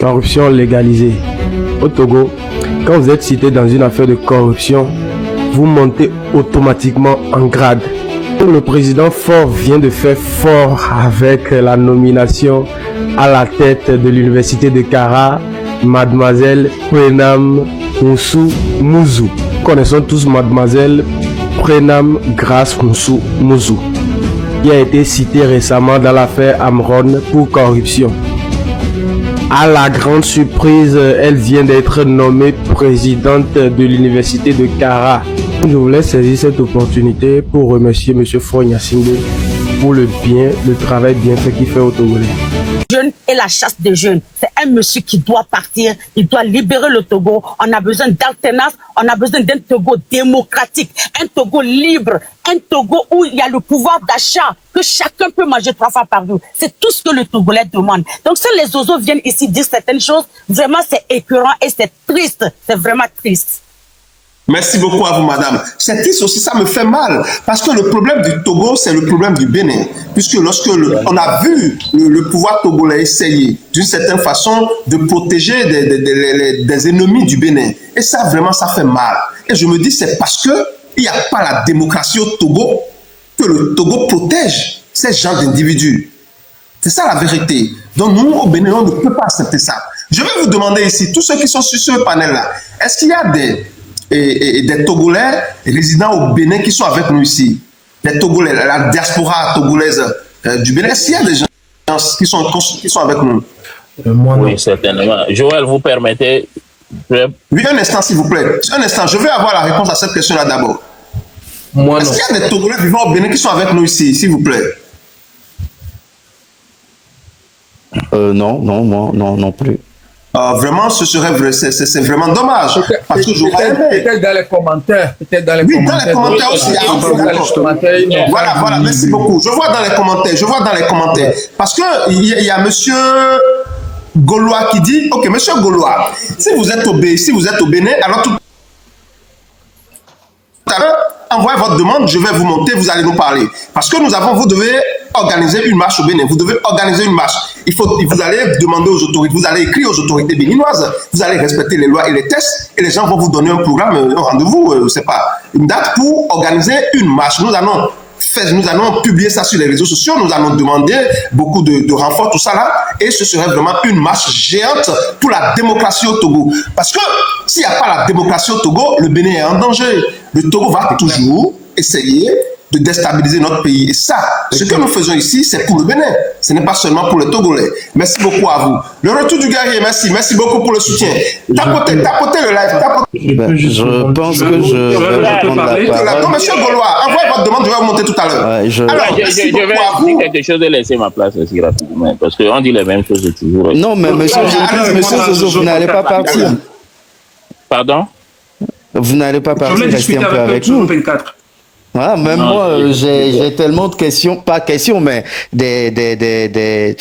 Corruption légalisée. Au Togo, quand vous êtes cité dans une affaire de corruption, vous montez automatiquement en grade. Le président Faure vient de faire fort avec la nomination à la tête de l'université de Kara, mademoiselle Prenam Moussou Mouzou. Connaissons tous mademoiselle Prenam Grace Moussou Mouzou, qui a été citée récemment dans l'affaire Amron pour corruption. À la grande surprise, elle vient d'être nommée présidente de l'université de Kara. Je voulais saisir cette opportunité pour remercier M. Faure Gnassingbé pour le travail bien fait qu'il fait au Togolais. Jeunes et la chasse des jeunes, c'est un monsieur qui doit partir, il doit libérer le Togo. On a besoin d'alternance, on a besoin d'un Togo démocratique, un Togo libre, un Togo où il y a le pouvoir d'achat, que chacun peut manger 3 fois par jour. C'est tout ce que le Togolais demande. Donc si les oiseaux viennent ici dire certaines choses, vraiment c'est écœurant et c'est triste, c'est vraiment triste. Merci beaucoup à vous, madame. C'est triste aussi, ça me fait mal. Parce que le problème du Togo, c'est le problème du Bénin. Puisque lorsque on a vu le pouvoir togolais essayer, d'une certaine façon, de protéger des ennemis du Bénin. Et ça, vraiment, ça fait mal. Et je me dis, c'est parce que il n'y a pas la démocratie au Togo que le Togo protège ces gens d'individus. C'est ça la vérité. Donc nous, au Bénin, on ne peut pas accepter ça. Je vais vous demander ici, tous ceux qui sont sur ce panel-là, est-ce qu'il y a des Togolais résidant au Bénin qui sont avec nous ici, des Togolais, la diaspora togolaise du Bénin, est-ce qu'il y a des gens qui sont avec nous? Moi, non. Oui, certainement. Joël, vous permettez? Oui, un instant, s'il vous plaît. Un instant, je vais avoir la réponse à cette question-là d'abord. Est-ce qu'il y a des Togolais vivant au Bénin qui sont avec nous ici, s'il vous plaît? Non plus. Vraiment, ce serait vrai, c'est vraiment dommage. Parce que j'aurais aimé. Peut-être dans les commentaires. Oui, dans les commentaires aussi. Voilà, merci beaucoup. Je vois dans les commentaires. Parce qu'il y a monsieur Gaulois qui dit, ok, monsieur Gaulois, si vous êtes au Bénin, alors tout à l'heure, envoyez votre demande, je vais vous monter, vous allez nous parler. Parce que vous devez organiser une marche au Bénin. Vous devez organiser une marche. Vous allez demander aux autorités, vous allez écrire aux autorités béninoises, vous allez respecter les lois et les tests, et les gens vont vous donner un programme, un rendez-vous, c'est pas une date pour organiser une marche. Nous allons publier ça sur les réseaux sociaux, nous allons demander beaucoup de renforts, tout ça là, et ce serait vraiment une marche géante pour la démocratie au Togo. Parce que s'il n'y a pas la démocratie au Togo, le Bénin est en danger. Le Togo va toujours essayer de déstabiliser notre pays. Et ça, ce que nous faisons ici, c'est pour le Bénin. Ce n'est pas seulement pour les Togolais. Merci beaucoup à vous. Le retour du guerrier, merci. Merci beaucoup pour le soutien. Tapotez le live. Je pense que je vais reprendre la parole. Non, monsieur Gaulois, envoyez votre demande, je vais vous monter tout à l'heure. Alors, je vais dire quelque chose et laisser ma place aussi rapidement. Parce qu'on dit les mêmes choses toujours. Non, mais monsieur Zozo, vous n'allez pas partir. Pardon? Vous n'allez pas partir, restez un peu avec nous. Voilà, même moi, j'ai tellement de questions, pas questions, mais des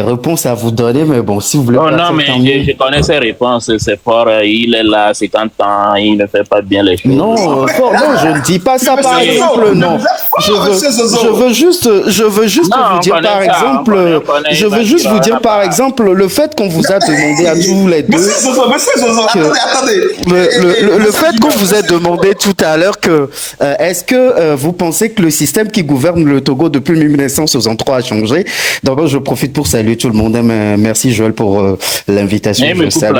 réponses à vous donner, mais bon, si vous voulez... Non, mais je connais ses réponses, c'est fort, il est là, 50 ans, il ne fait pas bien les choses. Non, fort, non, je ne dis pas ça, par exemple, non. Je veux juste vous dire, par exemple, par exemple, le fait qu'on vous a demandé à tous les deux... Le fait qu'on vous ait demandé tout à l'heure que, est-ce que vous pensez que le système qui gouverne le Togo depuis 1963 a changé? D'abord, je profite pour saluer tout le monde. Merci Joël pour l'invitation. Je salue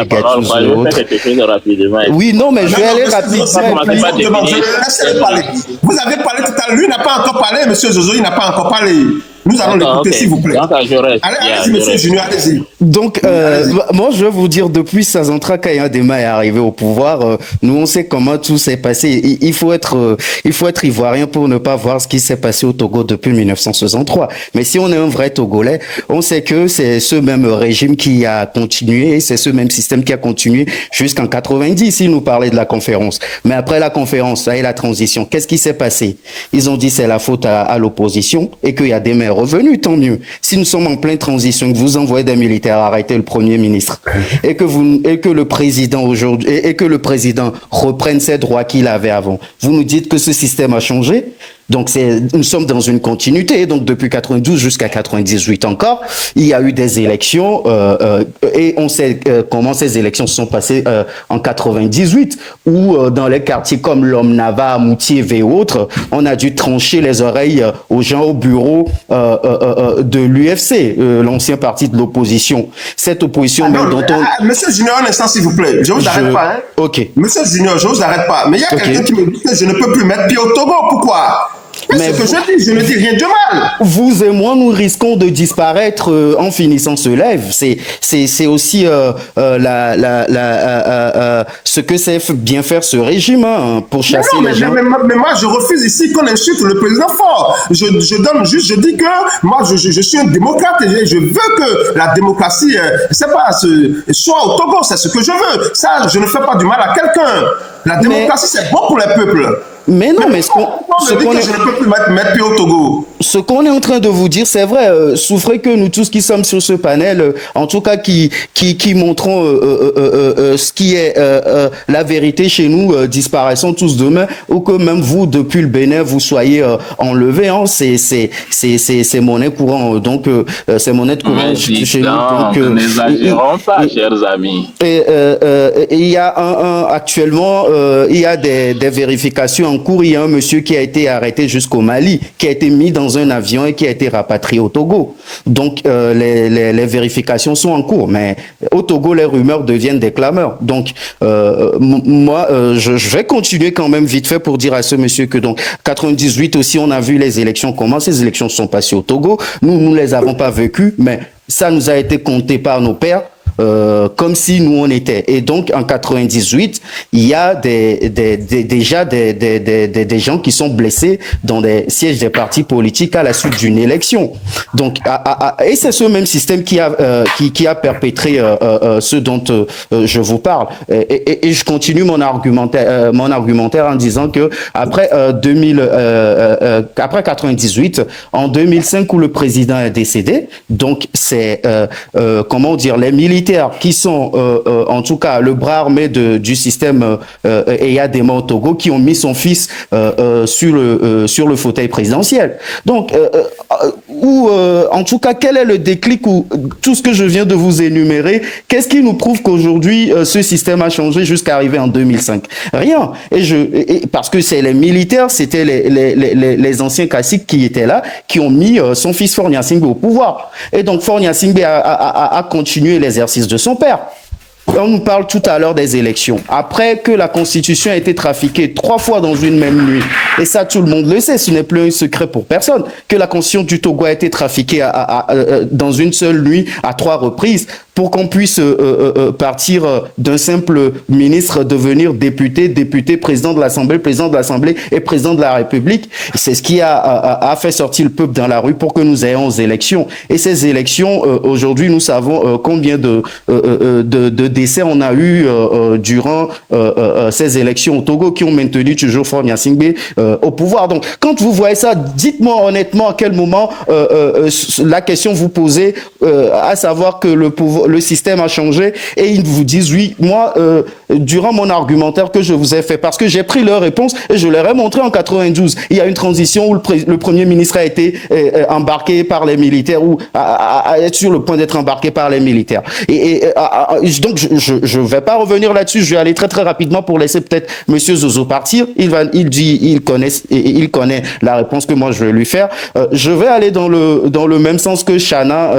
oui, non, mais je vais aller rapidement. Vous avez parlé tout à l'heure. Lui n'a pas encore parlé, monsieur Zozo, il n'a pas encore parlé. Nous allons l'écouter, s'il vous plaît. Allez-y, monsieur Junior, allez-y. Donc, moi, je vais vous dire, depuis Sazantra, quand Dema est arrivé au pouvoir, nous, on sait comment tout s'est passé. Il faut être ivoirien pour ne pas voir ce qui s'est passé au Togo depuis 1963. Mais si on est un vrai Togolais, on sait que c'est ce même régime qui a continué, c'est ce même système qui a continué jusqu'en 90, il nous parlait de la conférence. Mais après la conférence, ça et la transition, qu'est-ce qui s'est passé? Ils ont dit c'est la faute à l'opposition et qu'il y a des maires revenus, tant mieux. Si nous sommes en pleine transition, que vous envoyez des militaires arrêter le Premier ministre et que le président aujourd'hui et que le président reprenne ses droits qu'il avait avant, vous nous dites que ce système a changé? Donc nous sommes dans une continuité. Donc depuis 92 jusqu'à 98 encore, il y a eu des élections et on sait comment ces élections se sont passées en 98, où dans les quartiers comme Lomnava, Moutier et autres, on a dû trancher les oreilles aux gens au bureau de l'UFC, l'ancien parti de l'opposition. Cette opposition même dont on... Monsieur Junior, un instant s'il vous plaît, je vous arrête pas. Hein? Ok. Monsieur Junior, je vous arrête pas. Mais il y a quelqu'un qui me dit que je ne peux plus mettre pied au Togo. Pourquoi? Mais ce que je ne dis rien de mal. Vous et moi, nous risquons de disparaître en finissant ce live. C'est aussi ce que sait bien faire ce régime pour chasser les gens. Mais moi, je refuse ici qu'on insulte le président fort. Je dis que moi, je suis un démocrate et je veux que la démocratie, soit au Togo. C'est ce que je veux. Ça, je ne fais pas du mal à quelqu'un. La démocratie, c'est bon pour les peuples. Mais non, mais ce qu'on est en train de vous dire, c'est vrai, souffrez que nous tous qui sommes sur ce panel, en tout cas qui montrons ce qui est la vérité chez nous, disparaissons tous demain, ou que même vous, depuis le Bénin, vous soyez enlevés, hein, c'est monnaie courante, donc c'est monnaie courante chez nous. Donc, n'exagérons pas, chers amis. Et il y a actuellement, il y a des vérifications en cours. Il y a un monsieur qui a été arrêté jusqu'au Mali, qui a été mis dans un avion et qui a été rapatrié au Togo. Donc les vérifications sont en cours, mais au Togo les rumeurs deviennent des clameurs. Donc moi je vais continuer quand même vite fait pour dire à ce monsieur que donc 98 aussi on a vu les élections, comment ces élections se sont passées au Togo. Nous les avons pas vécues, mais ça nous a été compté par nos pères. Comme si nous on était. Et donc en 98, il y a déjà des gens qui sont blessés dans des sièges des partis politiques à la suite d'une élection. Donc et c'est ce même système qui a perpétré ce dont je vous parle. Et je continue mon argumentaire en disant que après 98, en 2005 où le président est décédé, donc c'est comment dire, les militaires qui sont en tout cas le bras armé du système Eyadema au Togo, qui ont mis son fils sur le fauteuil présidentiel. Donc en tout cas, quel est le déclic ou tout ce que je viens de vous énumérer, qu'est-ce qui nous prouve qu'aujourd'hui ce système a changé jusqu'à arriver en 2005? Rien. Et parce que c'est les militaires, c'était les anciens caciques qui étaient là, qui ont mis son fils Faure Gnassingbé au pouvoir. Et donc Faure Gnassingbé a continué l'exercice de son père. On nous parle tout à l'heure des élections. Après que la Constitution a été trafiquée 3 fois dans une même nuit, et ça tout le monde le sait, ce n'est plus un secret pour personne, que la Constitution du Togo a été trafiquée dans une seule nuit à 3 reprises, pour qu'on puisse partir d'un simple ministre, devenir député, président de l'Assemblée et président de la République. C'est ce qui a fait sortir le peuple dans la rue pour que nous ayons aux élections. Et ces élections, aujourd'hui, nous savons combien de décès on a eu durant ces élections au Togo, qui ont maintenu toujours Faure Gnassingbé au pouvoir. Donc, quand vous voyez ça, dites-moi honnêtement à quel moment la question vous posez, à savoir que le système a changé, et ils vous disent oui. Moi, durant mon argumentaire que je vous ai fait, parce que j'ai pris leur réponse et je leur ai montré en 92, il y a une transition où le Premier ministre a été embarqué par les militaires, ou à être sur le point d'être embarqué par les militaires. Donc, je vais pas revenir là-dessus, je vais aller très très rapidement pour laisser peut-être Monsieur Zozo partir. Il connaît la réponse que moi je vais lui faire. Je vais aller dans le même sens que Chama,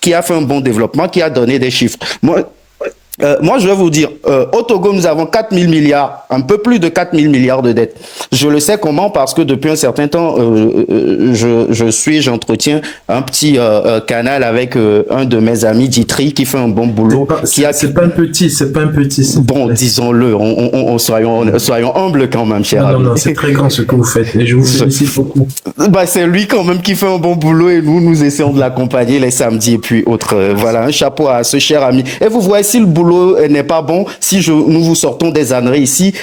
qui a fait un bon développement, qui a donné des chiffres. Moi, je vais vous dire, au Togo, nous avons 4 000 milliards, un peu plus de 4 000 milliards de dettes. Je le sais comment, parce que depuis un certain temps, j'entretiens un petit canal avec un de mes amis, Ditri, qui fait un bon boulot. C'est pas un petit. Bon, disons-le, soyons humbles quand même, cher ami. Non, c'est très grand ce que vous faites, et je vous félicite beaucoup. C'est lui quand même qui fait un bon boulot, et nous essayons de l'accompagner les samedis et puis autres. Voilà, un chapeau à ce cher ami. Et vous voyez, si le boulot n'est pas bon, si nous vous sortons des âneries ici,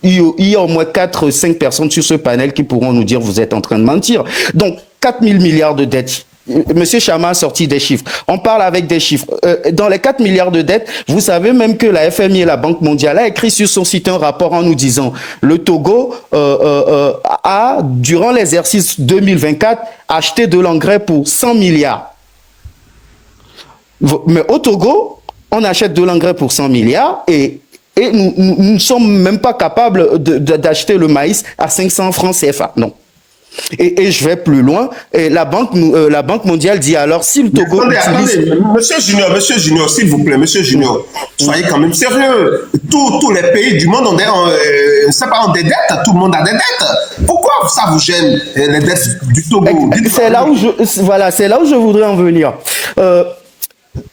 il y a au moins 4-5 personnes sur ce panel qui pourront nous dire vous êtes en train de mentir. Donc 4 000 milliards de dettes. Monsieur Chama a sorti des chiffres. On parle avec des chiffres. Dans les 4 milliards de dettes, vous savez même que la FMI et la Banque mondiale a écrit sur son site un rapport en nous disant le Togo a, durant l'exercice 2024, acheté de l'engrais pour 100 milliards. Mais au Togo, on achète de l'engrais pour 100 milliards et nous ne sommes même pas capables d'acheter le maïs à 500 francs CFA. Non. Et je vais plus loin. Et la Banque mondiale dit alors si le Togo attendez, Monsieur Junior, s'il vous plaît, Monsieur Junior, soyez quand même sérieux. Tous les pays du monde ont des dettes. Tout le monde a des dettes. Pourquoi ça vous gêne les dettes du Togo? C'est là où je voudrais en venir.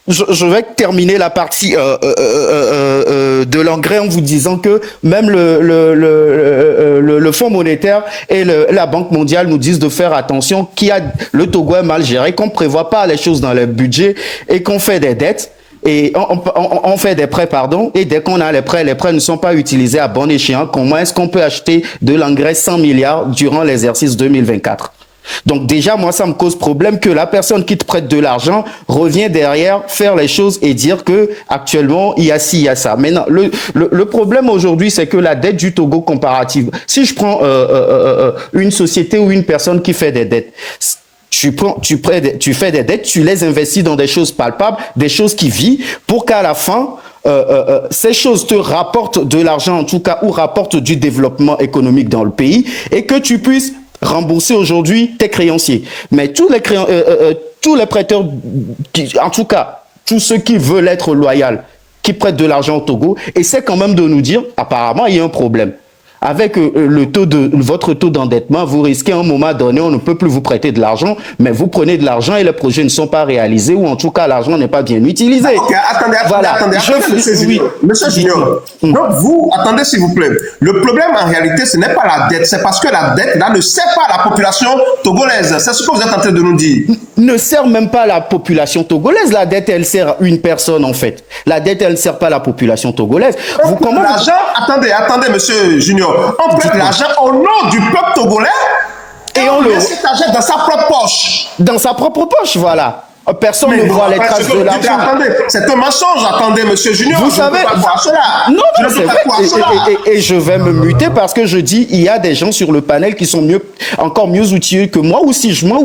Je vais terminer la partie de l'engrais en vous disant que même le Fonds monétaire et la Banque mondiale nous disent de faire attention, le Togo est mal géré, qu'on ne prévoit pas les choses dans le budget et qu'on fait des dettes. Et on fait des prêts, et dès qu'on a les prêts ne sont pas utilisés à bon échéant. Comment est-ce qu'on peut acheter de l'engrais 100 milliards durant l'exercice 2024? Donc déjà, moi, ça me cause problème que la personne qui te prête de l'argent revient derrière faire les choses et dire que actuellement il y a ci, il y a ça. Maintenant, le problème aujourd'hui, c'est que la dette du Togo comparative, si je prends une société ou une personne qui fait des dettes, tu fais des dettes, tu les investis dans des choses palpables, des choses qui vivent, pour qu'à la fin, ces choses te rapportent de l'argent en tout cas, ou rapportent du développement économique dans le pays, et que tu puisses rembourser aujourd'hui tes créanciers. Mais tous les prêteurs, en tout cas, tous ceux qui veulent être loyaux, qui prêtent de l'argent au Togo, essaient quand même de nous dire, apparemment, il y a un problème. Avec votre taux d'endettement, vous risquez à un moment donné, on ne peut plus vous prêter de l'argent, mais vous prenez de l'argent et les projets ne sont pas réalisés, ou en tout cas, l'argent n'est pas bien utilisé. Ok, attendez, Monsieur Junior. Donc vous, attendez s'il vous plaît. Le problème en réalité, ce n'est pas la dette, c'est parce que la dette là ne sert pas à la population togolaise. C'est ce que vous êtes en train de nous dire. Ne sert même pas à la population togolaise. La dette, elle sert à une personne en fait. La dette, elle ne sert pas à la population togolaise. Attendez, Monsieur Junior. On prête l'argent au nom du peuple togolais et on met cet argent dans sa propre poche. Dans sa propre poche, voilà. Personne ne voit les traces de l'argent. Attendez, c'est un mensonge. Attendez, Monsieur Junior. Vous savez, non, c'est vrai. Et je vais me muter parce que je dis, il y a des gens sur le panel qui sont encore mieux outillés que moi, ou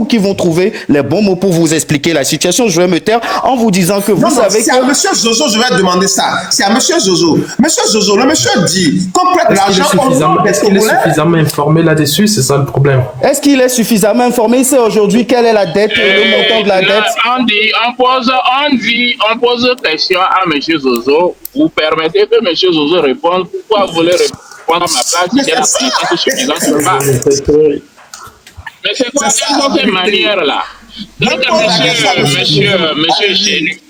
qui vont trouver les bons mots pour vous expliquer la situation. Je vais me taire en vous disant que vous savez que... C'est à Monsieur Zozo, je vais demander ça. C'est à Monsieur Zozo. Monsieur Zozo, le monsieur dit qu'on prête l'argent au nom des Togolais. Est-ce qu'il est suffisamment informé là-dessus? C'est ça le problème. Est-ce qu'il est suffisamment informé? Il sait aujourd'hui quelle est la dette, le montant de la dette. On pose question à M. Zozo. Vous permettez que M. Zozo réponde. Pourquoi vous voulez répondre à ma place si j'ai la connaissance suffisante ou pas? Mais c'est quoi cette manière-là? Donc, monsieur Génu.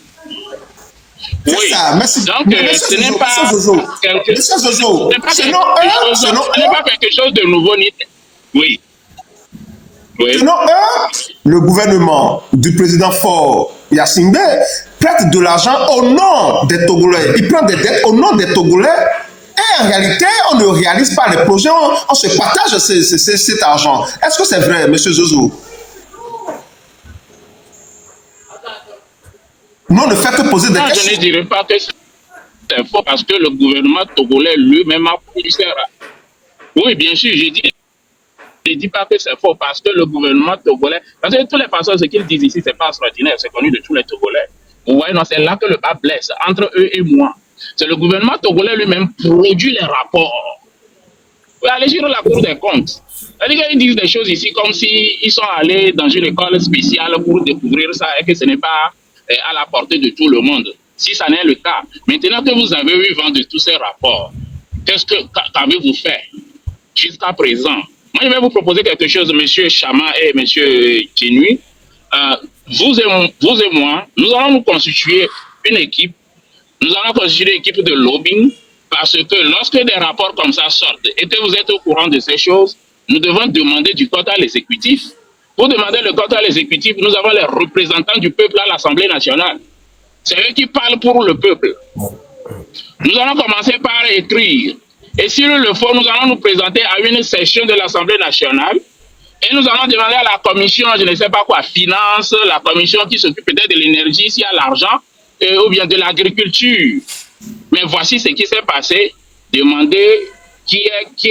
Oui, donc ce n'est pas quelque chose de nouveau ni... Oui. Selon eux, le gouvernement du président Faure Gnassingbé prête de l'argent au nom des Togolais. Il prend des dettes au nom des Togolais. Et en réalité, on ne réalise pas les projets, on se partage cet argent. Est-ce que c'est vrai, M. Zozo? Non, ne faites que poser des questions. Je ne dirais pas que c'est faux parce que le gouvernement togolais lui-même a pris ça. Oui, bien sûr, je ne dis pas que c'est faux parce que le gouvernement togolais, parce que de toutes les façons, ce qu'ils disent ici, ce n'est pas extraordinaire, c'est connu de tous les Togolais. Vous voyez, non, c'est là que le bas blesse, entre eux et moi. C'est le gouvernement togolais lui-même produit les rapports. Vous allez sur la Cour des comptes. C'est-à-dire qu'ils disent des choses ici comme s'ils sont allés dans une école spéciale pour découvrir ça et que ce n'est pas à la portée de tout le monde. Si ça n'est le cas, maintenant que vous avez eu vent de tous ces rapports, qu'avez-vous fait jusqu'à présent? Moi, je vais vous proposer quelque chose, M. Chama et M. Génu. Vous et moi, nous allons nous constituer une équipe. Nous allons constituer une équipe de lobbying parce que lorsque des rapports comme ça sortent et que vous êtes au courant de ces choses, nous devons demander du quota à l'exécutif. Pour demander le quota à l'exécutif, nous avons les représentants du peuple à l'Assemblée nationale. C'est eux qui parlent pour le peuple. Nous allons commencer par écrire. Et s'il le faut, nous allons nous présenter à une session de l'Assemblée nationale Et nous allons demander à la commission, je ne sais pas quoi, finance, la commission qui s'occupe peut-être de l'énergie, s'il y a l'argent, ou bien de l'agriculture. Mais voici ce qui s'est passé. Demandez qui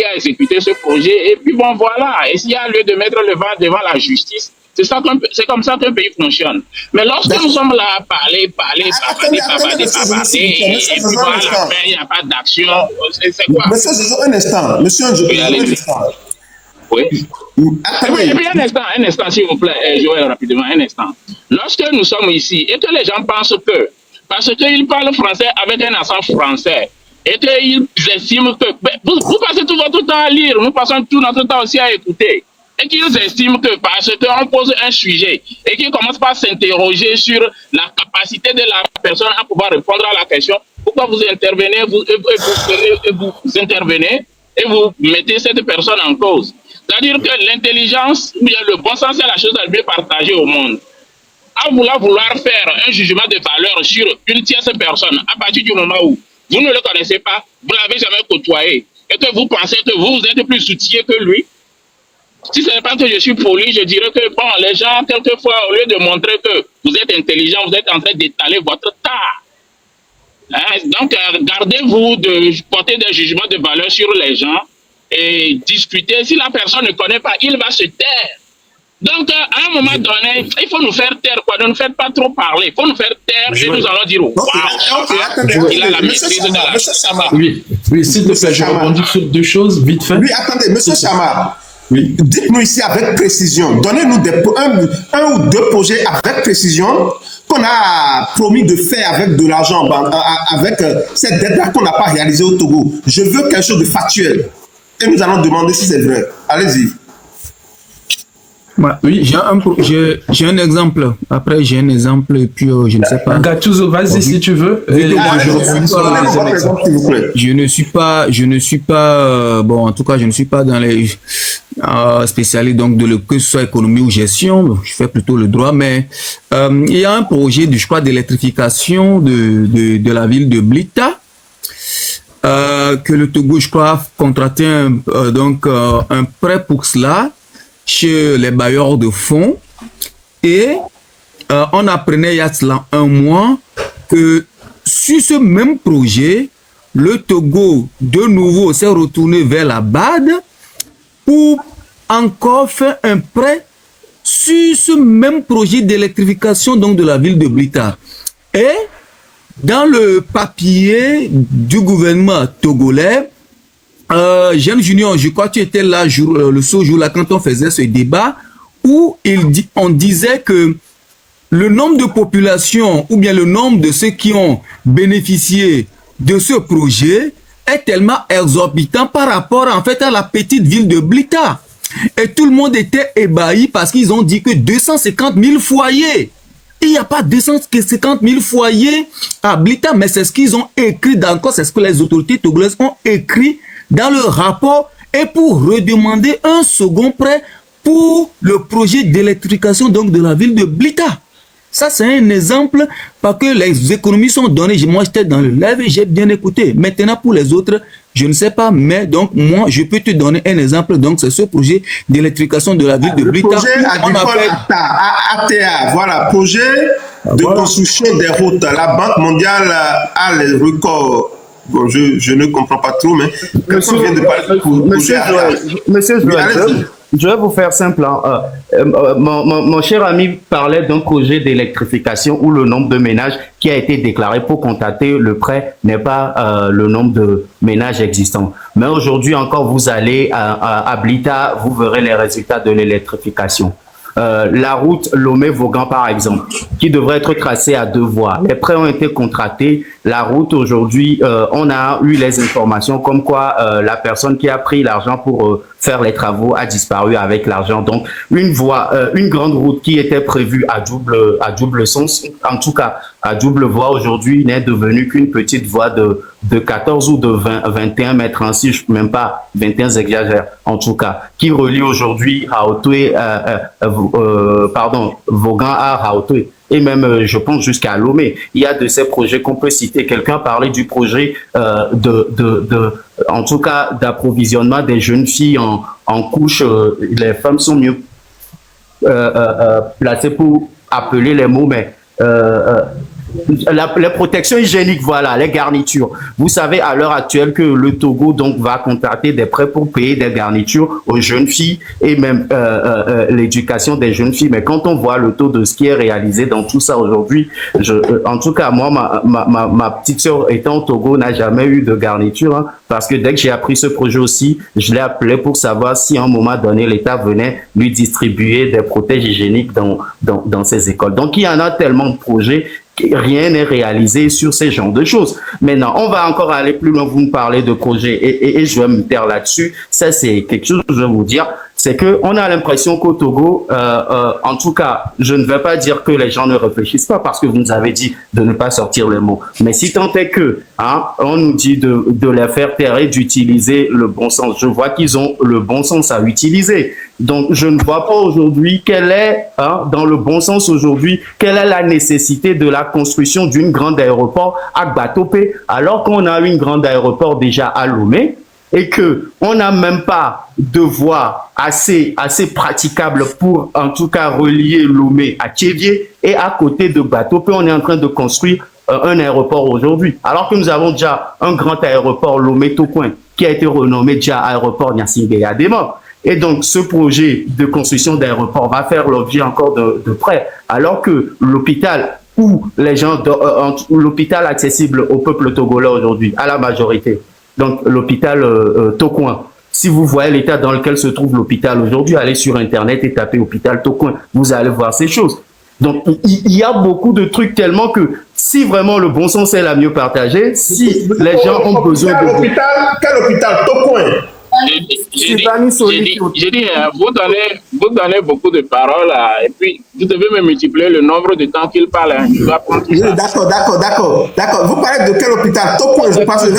a exécuté ce projet. Et puis bon, voilà. Et s'il y a lieu de mettre le vent devant la justice, c'est comme ça qu'un pays fonctionne. Mais lorsque nous sommes là à parler, et puis voilà, à la fin, il n'y a pas d'action, c'est quoi? Monsieur Jojo, un instant. Monsieur Jojo, un instant. Oui. Et puis un instant, s'il vous plaît, Joël, rapidement, un instant. Lorsque nous sommes ici et que les gens pensent que, parce qu'ils parlent français avec un accent français, et qu'ils estiment que, vous passez tout votre temps à lire, nous passons tout notre temps aussi à écouter, et qu'ils estiment que parce qu'on pose un sujet, et qu'ils commencent par s'interroger sur la capacité de la personne à pouvoir répondre à la question, pourquoi vous intervenez, vous intervenez, et vous mettez cette personne en cause. C'est-à-dire que l'intelligence, ou bien le bon sens, c'est la chose la mieux partagée au monde. À vouloir faire un jugement de valeur sur une tierce personne, à partir du moment où vous ne le connaissez pas, vous ne l'avez jamais côtoyé, et que vous pensez que vous êtes plus outillé que lui, si ce n'est pas que je suis poli, je dirais que bon, les gens, quelquefois, au lieu de montrer que vous êtes intelligent, vous êtes en train d'étaler votre tard. Hein? Donc, gardez-vous de porter des jugements de valeur sur les gens et discuter. Si la personne ne connaît pas, il va se taire. Donc, à un moment donné, il faut nous faire taire, quoi. Ne nous faites pas trop parler. Il faut nous faire taire et nous allons dire, waouh, il a la maîtrise de la chose. Oui, s'il te plaît, je rebondis sur deux choses, vite fait. Oui, attendez, monsieur Chama, oui. Dites-nous ici avec précision, donnez-nous un ou deux projets avec précision qu'on a promis de faire avec de l'argent, avec cette dette-là qu'on n'a pas réalisée au Togo. Je veux quelque chose de factuel. Et nous allons demander si c'est vrai. Allez-y. Oui, j'ai un exemple. Après, j'ai un exemple et puis je ne sais pas. Gattuso, vas-y si tu veux. Je ne suis pas, bon, en tout cas, je ne suis pas dans les spécialistes donc que ce soit économie ou gestion. Je fais plutôt le droit, mais il y a un projet je crois, d'électrification de la ville de Blita. Que le Togo, je crois, a contracté un prêt pour cela chez les bailleurs de fonds et on apprenait il y a cela un mois que sur ce même projet, le Togo de nouveau s'est retourné vers la BAD pour encore faire un prêt sur ce même projet d'électrification donc de la ville de Blita. Et dans le papier du gouvernement togolais, Jeune Junior, je crois que tu étais là ce jour-là quand on faisait ce débat où on disait que le nombre de populations ou bien le nombre de ceux qui ont bénéficié de ce projet est tellement exorbitant par rapport en fait à la petite ville de Blita. Et tout le monde était ébahi parce qu'ils ont dit que 250 000 foyers. Il n'y a pas 250 000 foyers à Blita, mais c'est ce qu'ils ont écrit c'est ce que les autorités togolaises ont écrit dans le rapport et pour redemander un second prêt pour le projet d'électrification donc de la ville de Blita. Ça, c'est un exemple parce que les économies sont données. Moi, j'étais dans le live et j'ai bien écouté. Maintenant, pour les autres, je ne sais pas, mais donc, moi, je peux te donner un exemple. Donc, c'est ce projet d'électrification de la ville de Blita. Le projet agricole ATA, voilà, projet de construction des routes. La Banque mondiale a les records. Bon, je ne comprends pas trop, mais quelqu'un vient de parler Monsieur Joël, je vais vous faire simple. Mon cher ami parlait d'un projet d'électrification où le nombre de ménages qui a été déclaré pour contacter le prêt n'est pas le nombre de ménages existants. Mais aujourd'hui encore, vous allez à Blita, vous verrez les résultats de l'électrification. La route Lomé-Vaughan, par exemple, qui devrait être tracée à 2 voies. Les prêts ont été contractés. La route, aujourd'hui, on a eu les informations comme quoi la personne qui a pris l'argent pour faire les travaux a disparu avec l'argent. Donc, une grande route qui était prévue à double sens, en tout cas à double voie aujourd'hui, n'est devenue qu'une petite voie de 14 ou de 21 mètres, ainsi, même pas 21, j'exagère, en tout cas, qui relie aujourd'hui Vaughan à Hautoué. Et même, je pense, jusqu'à Lomé. Il y a de ces projets qu'on peut citer. Quelqu'un parlait du projet en tout cas, d'approvisionnement des jeunes filles en couches. Les femmes sont mieux placé pour appeler les mots, mais les protections hygiéniques, voilà, les garnitures. Vous savez à l'heure actuelle que le Togo donc va contracter des prêts pour payer des garnitures aux jeunes filles et même l'éducation des jeunes filles. Mais quand on voit le taux de ce qui est réalisé dans tout ça aujourd'hui, en tout cas moi, ma petite sœur étant au Togo n'a jamais eu de garniture, hein, parce que dès que j'ai appris ce projet aussi, je l'ai appelé pour savoir si à un moment donné l'État venait lui distribuer des protèges hygiéniques dans ses écoles. Donc il y en a tellement de projets. Rien n'est réalisé sur ces genres de choses. Maintenant, on va encore aller plus loin. Vous me parlez de projets et je vais me taire là-dessus. Ça, c'est quelque chose que je vais vous dire. C'est que on a l'impression qu'au Togo, en tout cas, je ne vais pas dire que les gens ne réfléchissent pas parce que vous nous avez dit de ne pas sortir les mots. Mais si tant est que, hein, on nous dit de les faire taire et d'utiliser le bon sens. Je vois qu'ils ont le bon sens à utiliser. Donc, je ne vois pas aujourd'hui quelle est, hein, dans le bon sens aujourd'hui, quelle est la nécessité de la construction d'une grande aéroport à Gbatope, alors qu'on a une grande aéroport déjà à Lomé et que on n'a même pas de voie assez praticable pour, en tout cas, relier Lomé à Tchévié, et à côté de Gbatope, on est en train de construire un aéroport aujourd'hui, alors que nous avons déjà un grand aéroport Lomé-Tokoin qui a été renommé déjà aéroport Gnassingbé-Adema. Et donc, ce projet de construction d'aéroport va faire l'objet encore de prêts, alors que l'hôpital où les gens, l'hôpital accessible au peuple togolais aujourd'hui, à la majorité, donc l'hôpital Tokoin. Si vous voyez l'état dans lequel se trouve l'hôpital aujourd'hui, allez sur Internet et tapez hôpital Tokoin, vous allez voir ces choses. Donc, il y a beaucoup de trucs tellement que si vraiment le bon sens est la mieux partagée, si les gens ont besoin de... Quel hôpital Tokoin? J'ai dit, vous donnez beaucoup de paroles et puis vous devez me multiplier le nombre de temps qu'il parle. Hein. Je dois prendre tout ça. D'accord. Vous parlez de quel hôpital? Tokoin, je pense que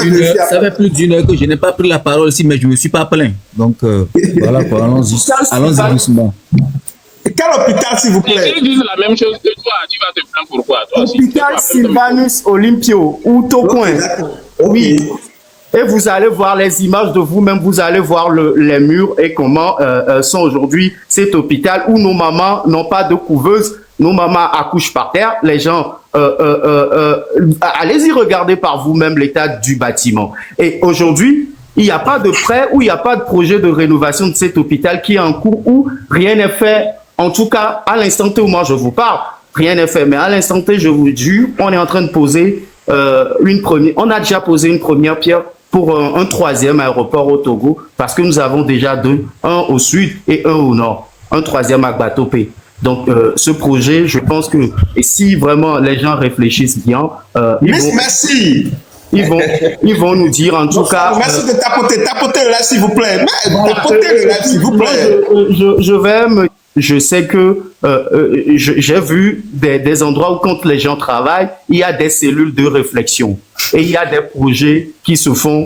ça fait plus d'une heure que je n'ai pas pris la parole ici, mais je ne me suis pas plaint. Donc, voilà quoi, allons-y doucement. Quel hôpital, s'il vous plaît? Ils disent la même chose que toi. Tu vas te plaindre pourquoi? Toi, hôpital Sylvanus Olympio ou Tokoin. Oui. Et vous allez voir les images de vous-même, vous allez voir les murs et comment sont aujourd'hui cet hôpital où nos mamans n'ont pas de couveuse, nos mamans accouchent par terre, les gens, allez-y regarder par vous-même l'état du bâtiment. Et aujourd'hui, il n'y a pas de prêt ou il n'y a pas de projet de rénovation de cet hôpital qui est en cours où rien n'est fait. En tout cas, à l'instant T où moi je vous parle, rien n'est fait. Mais à l'instant T, je vous jure, on est en train de poser on a déjà posé une première pierre pour un troisième aéroport au Togo, parce que nous avons déjà deux, un au sud et un au nord, un troisième à Gbatope. Donc, ce projet, je pense que, et si vraiment les gens réfléchissent bien, ils vont nous dire, en tout cas... Merci de tapoter là, s'il vous plaît. Tapotez là, s'il vous plaît. Je sais que j'ai vu des endroits où quand les gens travaillent, il y a des cellules de réflexion et il y a des projets qui se font,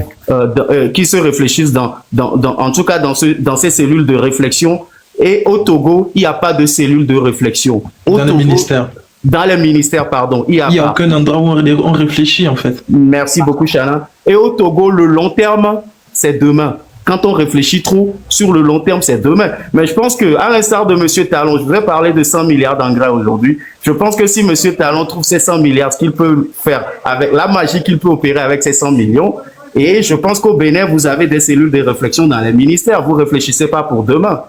qui se réfléchissent en tout cas dans ces cellules de réflexion. Et au Togo, il n'y a pas de cellules de réflexion. Dans les ministères. Dans les ministères, pardon. Il n'y a aucun endroit où on réfléchit en fait. Merci beaucoup, Chana. Et au Togo, le long terme, c'est demain. Quand on réfléchit trop sur le long terme, c'est demain. Mais je pense que, à l'instar de M. Talon, je vais parler de 100 milliards d'engrais aujourd'hui. Je pense que si M. Talon trouve ces 100 milliards, ce qu'il peut faire avec la magie qu'il peut opérer avec ces 100 millions, et je pense qu'au Bénin, vous avez des cellules de réflexion dans les ministères. Vous réfléchissez pas pour demain.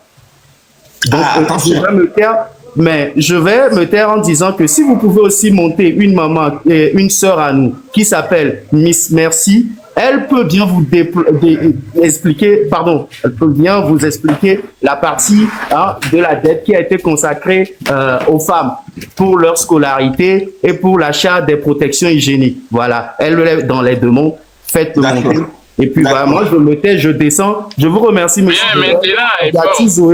Donc, je vais me taire. Mais je vais me taire en disant que si vous pouvez aussi monter une maman, une sœur à nous, qui s'appelle Miss Merci, elle peut bien vous expliquer la partie de la dette qui a été consacrée aux femmes pour leur scolarité et pour l'achat des protections hygiéniques. Voilà, elle est dans les demandes, faites-le monter. Et puis voilà, moi je me tais, je descends. Je vous remercie, monsieur. Mais maintenant, il faut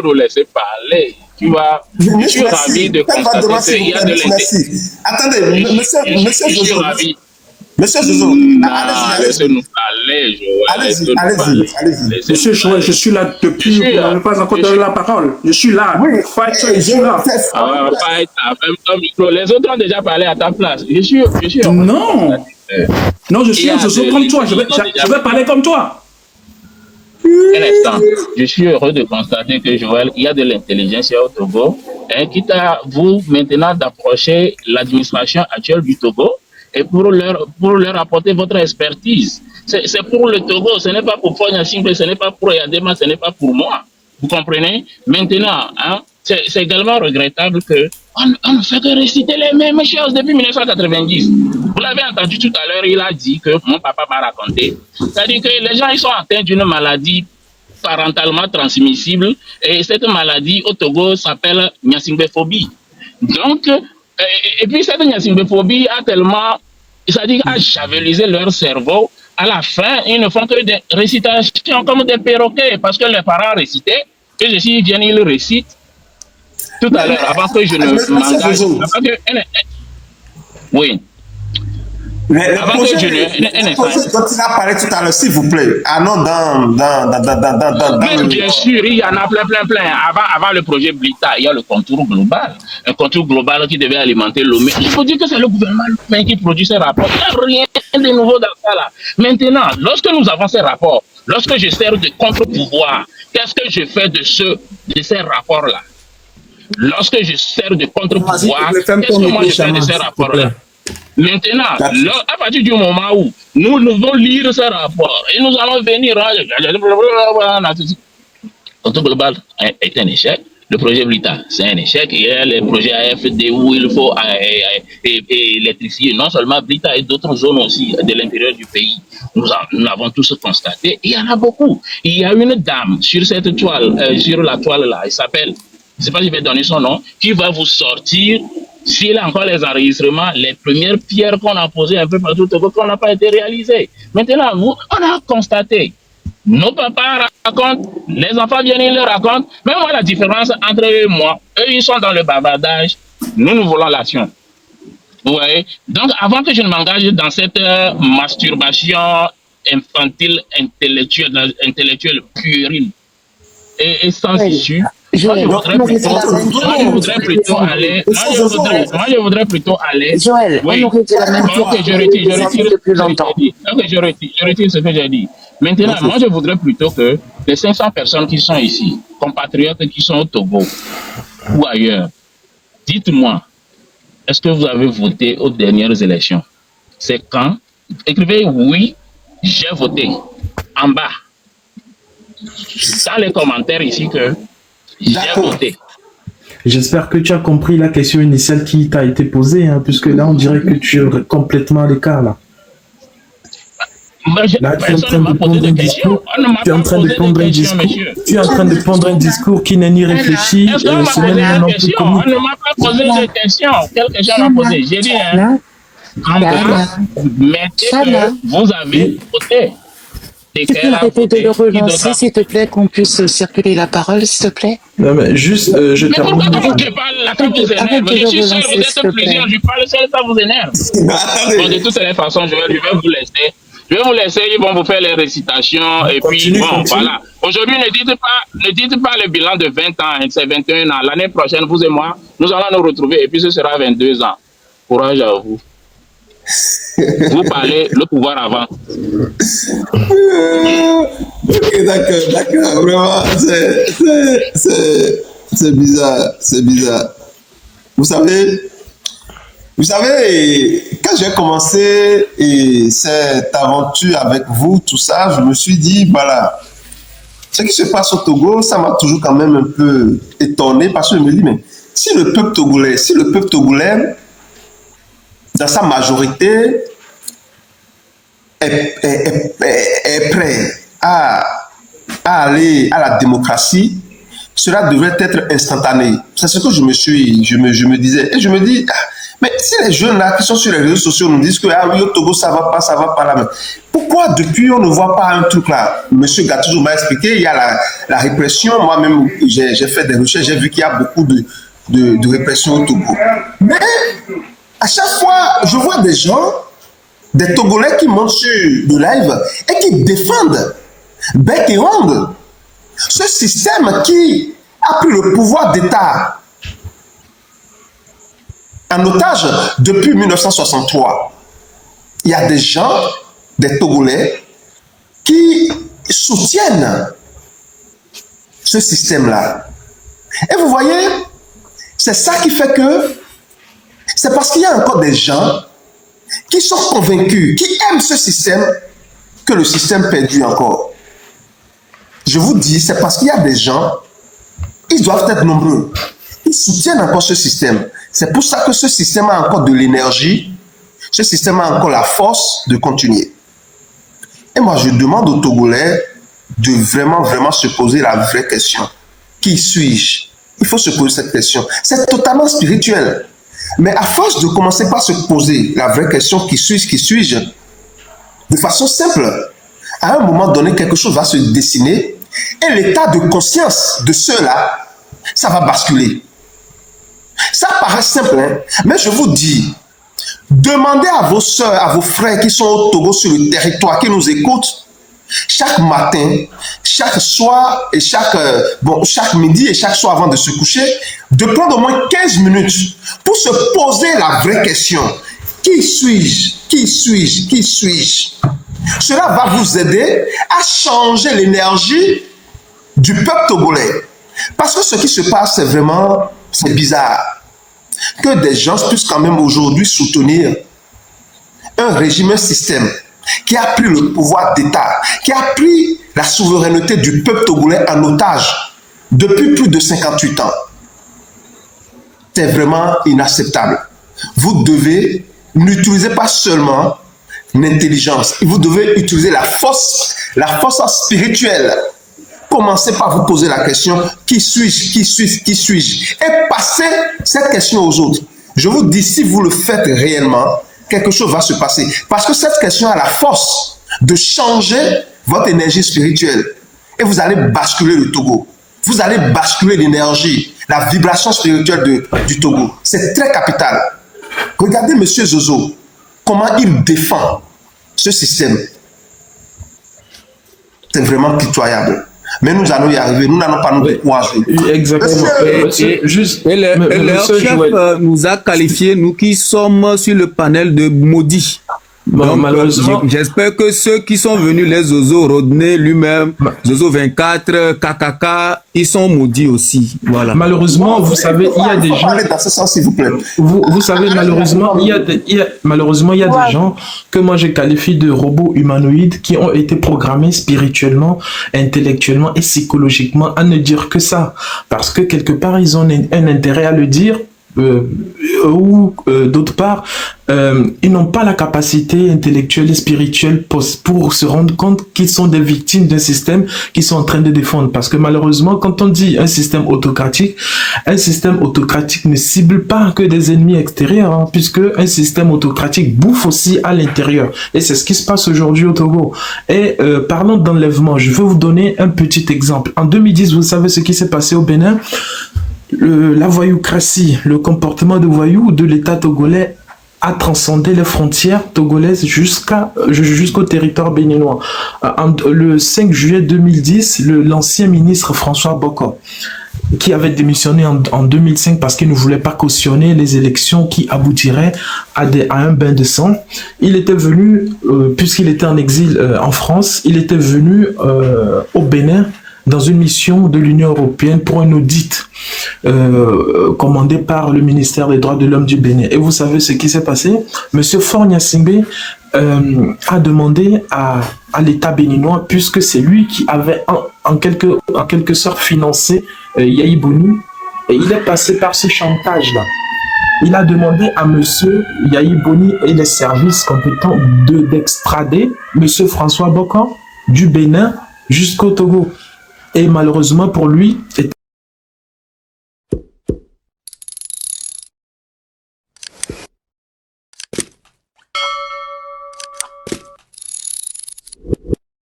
nous laisser parler. Je suis ravi de constater qu'il y a de l'intérêt. Attendez, monsieur Jojo. Monsieur Jojo, laissez-nous parler, Joël. Allez-y. Monsieur Joël, je suis là depuis, vous n'avez pas encore donné la parole. Je suis là. Oui, je suis là. Les autres ont déjà parlé à ta place. Je suis Non, je suis comme toi. Je vais parler comme toi. Un instant, je suis heureux de constater que Joël, il y a de l'intelligence au Togo, quitte à vous maintenant d'approcher l'administration actuelle du Togo et pour leur apporter votre expertise. C'est pour le Togo, ce n'est pas pour Fogna Simple, ce n'est pas pour Yadema, ce n'est pas pour moi. Vous comprenez? Maintenant, hein, c'est également regrettable que on ne fait que réciter les mêmes choses depuis 1990. Vous l'avez entendu tout à l'heure, il a dit que mon papa m'a raconté. C'est-à-dire que les gens ils sont atteints d'une maladie parentalement transmissible et cette maladie au Togo s'appelle nyasingbephobie. Donc, et puis cette nyasingbephobie a tellement, c'est-à-dire a javelisé leur cerveau. À la fin, ils ne font que des récitations comme des perroquets parce que les parents récitaient, et je suis viens, ils récitent. Tout à l'heure, avant que je ne m'engage. Oui. Le projet dont il a parlé tout à l'heure, s'il vous plaît. Ah non, bien sûr, il y en a plein. Avant le projet Blita, il y a le contour global. Un contour global qui devait alimenter l'OME. Il faut dire que c'est le gouvernement qui produit ces rapports. Il n'y a rien de nouveau dans ça là. Maintenant, lorsque nous avons ces rapports, lorsque je sers de contre-pouvoir, qu'est-ce que je fais de ces rapports-là? Lorsque je sers de contre-pouvoir, qu'est-ce que moi je fais de ces rapports-là? Maintenant, à partir du moment où nous devons lire ce rapport et nous allons venir, le contour global est un échec. Le projet Blita, c'est un échec. Il y a les projets AFD où il faut électrifier non seulement Blita et d'autres zones aussi de l'intérieur du pays. Nous l'avons tous constaté. Il y en a beaucoup. Il y a une dame sur cette toile, sur la toile là, elle s'appelle, je ne sais pas si je vais donner son nom, qui va vous sortir, s'il a encore les enregistrements, les premières pierres qu'on a posées un peu partout, qu'on n'a pas été réalisées. Maintenant, on a constaté. Nos papas racontent, les enfants viennent, ils le racontent. Mais moi, la différence entre eux et moi, eux, ils sont dans le bavardage. Nous voulons l'action. Vous voyez? Donc, avant que je ne m'engage dans cette masturbation infantile, intellectuelle puérile et sans issue, moi, je voudrais plutôt aller. Joël, oui. On aurait dit la même chose. Ok, je retire ce que j'ai dit. Maintenant, moi, je voudrais plutôt que les 500 personnes qui sont ici, compatriotes qui sont au Togo ou ailleurs, dites-moi, est-ce que vous avez voté aux dernières élections? C'est quand? Écrivez oui, j'ai voté. En bas. Dans les commentaires ici que j'ai voté. J'espère que tu as compris la question initiale qui t'a été posée, hein, puisque là, on dirait que tu es complètement à l'écart, là. Là, tu es en train de prendre un discours. Tu es en train de prendre un discours. Tu es en train de prendre un discours qui n'est ni réfléchi. Est-ce qu'on m'a posé une question? On ne m'a pas posé de question. Quelque chose m'a posé. J'ai dit, hein, en bas, mettez que vous avez voté. Tu peux arrêter de le relancer, s'il te plaît, qu'on puisse circuler la parole, s'il te plaît? Non, mais juste, je termine. Mais pourquoi je parle là, ça vous énerve? Je suis seul, vous êtes plusieurs, je parle seul, ça vous énerve. Bon, de toutes les façons, je vais vous laisser. Je vais vous laisser, ils vont vous faire les récitations, et puis bon, voilà. Aujourd'hui, ne dites pas le bilan de 20 ans, c'est 21 ans. L'année prochaine, vous et moi, nous allons nous retrouver, et puis ce sera 22 ans. Courage à vous. Vous parlez le pouvoir avant. Ok, d'accord. Vraiment, c'est bizarre. Vous savez, quand j'ai commencé cette aventure avec vous, tout ça, je me suis dit, voilà, ce qui se passe au Togo, ça m'a toujours quand même un peu étonné parce que je me dis, mais si le peuple togolais, dans sa majorité, est prêt à aller à la démocratie, cela devrait être instantané. C'est ce que je me disais. Et je me dis, mais si les jeunes là qui sont sur les réseaux sociaux nous disent que ah oui, au Togo, ça va pas là. Mais pourquoi depuis on ne voit pas un truc là? Monsieur Gatouzo m'a expliqué, il y a la répression. Moi-même, j'ai fait des recherches, j'ai vu qu'il y a beaucoup de répression au Togo. Mais à chaque fois, je vois des gens, des Togolais qui montent sur le live et qui défendent bec et ongle ce système qui a pris le pouvoir d'État en otage depuis 1963. Il y a des gens, des Togolais, qui soutiennent ce système-là. Et vous voyez, c'est ça qui fait que c'est parce qu'il y a encore des gens qui sont convaincus, qui aiment ce système, que le système perdure encore. Je vous dis, c'est parce qu'il y a des gens, ils doivent être nombreux, ils soutiennent encore ce système. C'est pour ça que ce système a encore de l'énergie, ce système a encore la force de continuer. Et moi, je demande aux Togolais de vraiment se poser la vraie question. Qui suis-je? Il faut se poser cette question. C'est totalement spirituel. Mais à force de commencer par se poser la vraie question, qui suis-je, de façon simple, à un moment donné, quelque chose va se dessiner et l'état de conscience de ceux-là, ça va basculer. Ça paraît simple, hein? Mais je vous dis, demandez à vos soeurs, à vos frères qui sont au Togo sur le territoire, qui nous écoutent, chaque matin, chaque soir et chaque midi et chaque soir avant de se coucher, de prendre au moins 15 minutes pour se poser la vraie question. Qui suis-je? Qui suis-je? Qui suis-je? Cela va vous aider à changer l'énergie du peuple togolais. Parce que ce qui se passe, c'est bizarre. Que des gens puissent quand même aujourd'hui soutenir un régime, un système qui a pris le pouvoir d'État, qui a pris la souveraineté du peuple togolais en otage depuis plus de 58 ans. C'est vraiment inacceptable. Vous devez n'utiliser pas seulement l'intelligence, vous devez utiliser la force spirituelle. Commencez par vous poser la question, qui suis-je, qui suis-je, qui suis-je? Et passez cette question aux autres. Je vous dis, si vous le faites réellement, quelque chose va se passer. Parce que cette question a la force de changer votre énergie spirituelle. Et vous allez basculer le Togo. Vous allez basculer l'énergie, la vibration spirituelle du Togo. C'est très capital. Regardez M. Zozo, comment il défend ce système. C'est vraiment pitoyable. Mais nous allons y arriver, nous n'allons pas nous décourager. Exactement. Leur chef nous a qualifiés, nous qui sommes sur le panel de maudits. Bon, malheureusement, j'espère que ceux qui sont venus, les Zozo, Rodney lui-même, Zozo 24, KKK, ils sont maudits aussi. Voilà. Malheureusement, vous savez, il y a des gens. Dans ce sens, s'il vous plaît. Vous savez, malheureusement, il y a des gens que moi je qualifie de robots humanoïdes qui ont été programmés spirituellement, intellectuellement et psychologiquement à ne dire que ça. Parce que quelque part, ils ont un intérêt à le dire. D'autre part, ils n'ont pas la capacité intellectuelle et spirituelle pour se rendre compte qu'ils sont des victimes d'un système qu'ils sont en train de défendre. Parce que malheureusement, quand on dit un système autocratique ne cible pas que des ennemis extérieurs, hein, puisque un système autocratique bouffe aussi à l'intérieur. Et c'est ce qui se passe aujourd'hui au Togo. Et parlons d'enlèvement, je vais vous donner un petit exemple. En 2010, vous savez ce qui s'est passé au Bénin? La voyoucratie, le comportement de voyous de l'État togolais a transcendé les frontières togolaises jusqu'au territoire béninois. Le 5 juillet 2010, l'ancien ministre François Boko, qui avait démissionné en 2005 parce qu'il ne voulait pas cautionner les élections qui aboutiraient à un bain de sang, il était venu, puisqu'il était en exil en France, il était venu au Bénin dans une mission de l'Union européenne pour un audit commandé par le ministère des Droits de l'Homme du Bénin. Et vous savez ce qui s'est passé? Monsieur Faure Gnassingbé a demandé à l'État béninois, puisque c'est lui qui avait en quelque sorte financé Yahi Boni, et il est passé par ce chantage-là. Il a demandé à monsieur Yahi Boni et les services compétents d'extrader monsieur François Boko du Bénin jusqu'au Togo. Et malheureusement pour lui, étant